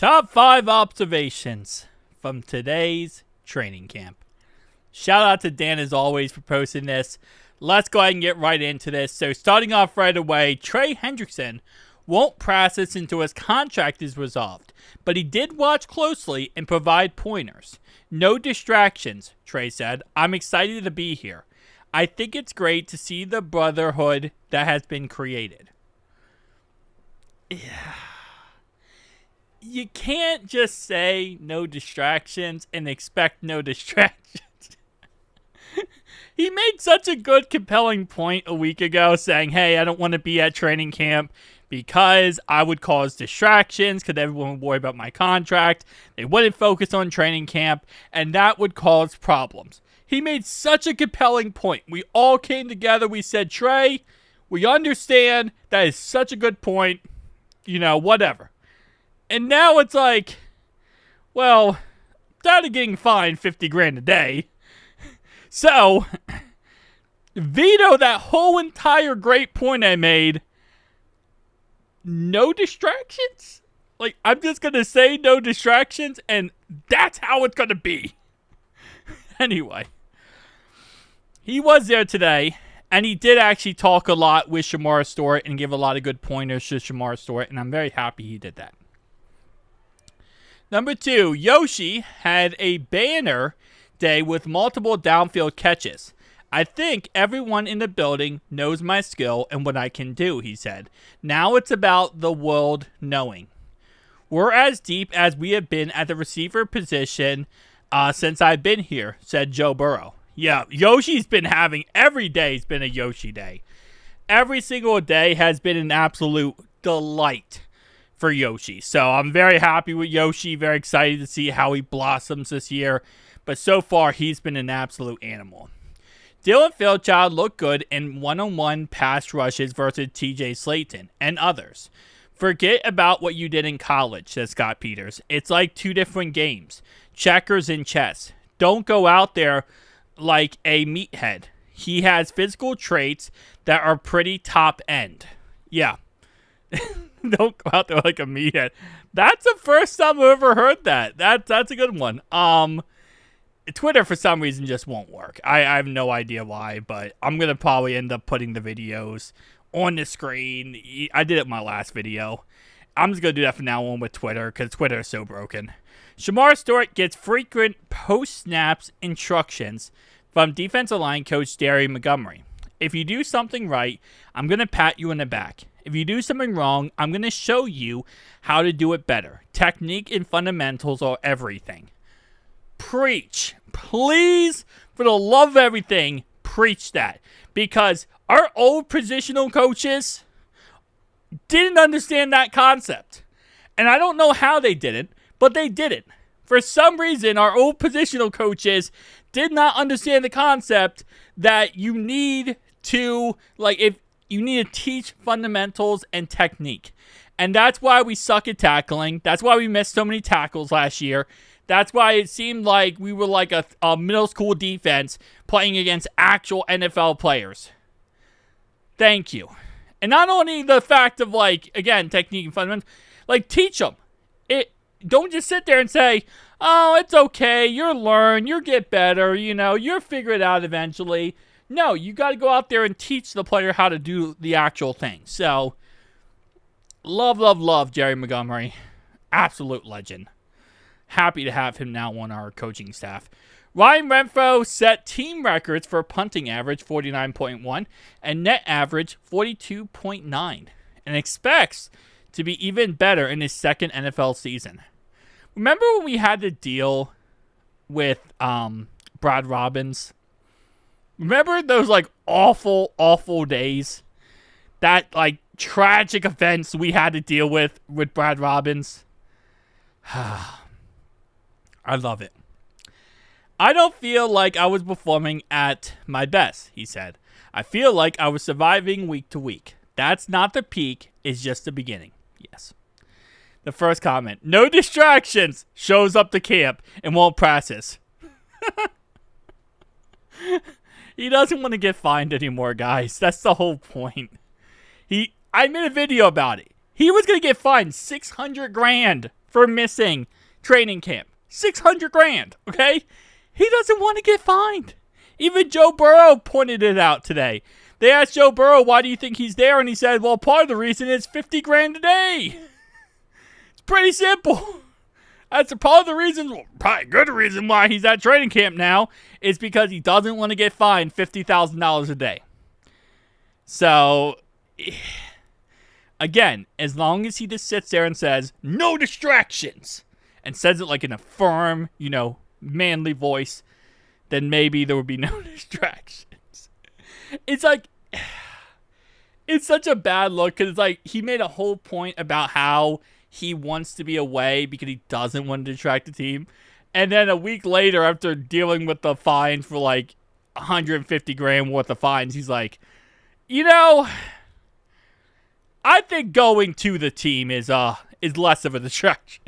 Top 5 observations from today's training camp. Shout out to Dan as always for posting this. Let's go ahead and get right into this. So starting off right away, Trey Hendrickson won't practice until his contract is resolved, but he did watch closely and provide pointers. No distractions, Trey said. I'm excited to be here. I think it's great to see the brotherhood that has been created. Yeah. You can't just say no distractions and expect no distractions. He made such a good, compelling point a week ago saying, hey, I don't want to be at training camp because I would cause distractions because everyone would worry about my contract. They wouldn't focus on training camp, and that would cause problems. He made such a compelling point. We all came together. We said, Trey, we understand. That is such a good point. You know, whatever. And now it's like, well, instead of getting fined $50,000 a day, so veto that whole entire great point I made. No distractions? Like, I'm just going to say no distractions, and that's how it's going to be. Anyway, he was there today, and he did actually talk a lot with Shamar Stewart and give a lot of good pointers to Shamar Stewart, and I'm very happy he did that. Number 2, Yoshi had a banner day with multiple downfield catches. I think everyone in the building knows my skill and what I can do, he said. Now it's about the world knowing. We're as deep as we have been at the receiver position since I've been here, said Joe Burrow. Yeah, Yoshi's been having, every day's been a Yoshi day. Every single day has been an absolute delight for Yoshi. So I'm very happy with Yoshi, very excited to see how he blossoms this year. But so far, he's been an absolute animal. Dylan Fairchild looked good in one-on-one pass rushes versus TJ Slayton and others. Forget about what you did in college, says Scott Peters. It's like 2 different games, checkers and chess. Don't go out there like a meathead. He has physical traits that are pretty top end. Yeah. Don't go out there like a meathead. That's the first time I've ever heard that. That's a good one. Twitter, for some reason, just won't work. I have no idea why, but I'm going to probably end up putting the videos on the screen. I did it in my last video. I'm just going to do that from now on with Twitter, because Twitter is so broken. Shamar Stewart gets frequent post-snaps instructions from defensive line coach Derry Montgomery. If you do something right, I'm going to pat you in the back. If you do something wrong, I'm going to show you how to do it better. Technique and fundamentals are everything. Preach. Please, for the love of everything, preach that. Because our old positional coaches didn't understand that concept. And I don't know how they didn't, but they didn't. For some reason, our old positional coaches did not understand the concept that you need to, if you need to teach fundamentals and technique. And that's why we suck at tackling. That's why we missed so many tackles last year. That's why it seemed like we were like a middle school defense playing against actual NFL players. Thank you. And not only the fact of, again, technique and fundamentals, teach them. Don't just sit there and say, oh, it's okay, you'll learn, you'll get better, you'll figure it out eventually. No, you got to go out there and teach the player how to do the actual thing. So, love Jerry Montgomery. Absolute legend. Happy to have him now on our coaching staff. Ryan Renfro set team records for punting average 49.1 and net average 42.9 and expects to be even better in his second NFL season. Remember when we had to deal with Brad Robbins? Remember those awful days? That tragic events we had to deal with Brad Robbins? I love it. I don't feel like I was performing at my best, he said. I feel like I was surviving week to week. That's not the peak, it's just the beginning. Yes. The first comment, no distractions, shows up to camp and won't practice. He doesn't want to get fined anymore, guys. That's the whole point. I made a video about it. He was going to get fined $600,000 for missing training camp. 600 grand, okay? He doesn't want to get fined. Even Joe Burrow pointed it out today. They asked Joe Burrow, why do you think he's there? And he said, well, part of the reason is 50 grand a day. It's pretty simple. That's a part of the reason, probably a good reason why he's at training camp now, is because he doesn't want to get fined $50,000 a day. So, again, as long as he just sits there and says, no distractions, and says it like in a firm, manly voice, then maybe there would be no distractions. It's like, it's such a bad look, because it's like, he made a whole point about how he wants to be away because he doesn't want to distract the team. And then a week later, after dealing with the fine for like 150 grand worth of fines, he's like, I think going to the team is less of a distraction.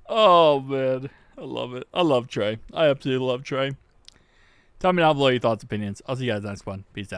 Oh, man. I love it. I love Trey. I absolutely love Trey. Tell me down below your thoughts, opinions. I'll see you guys next one. Peace out.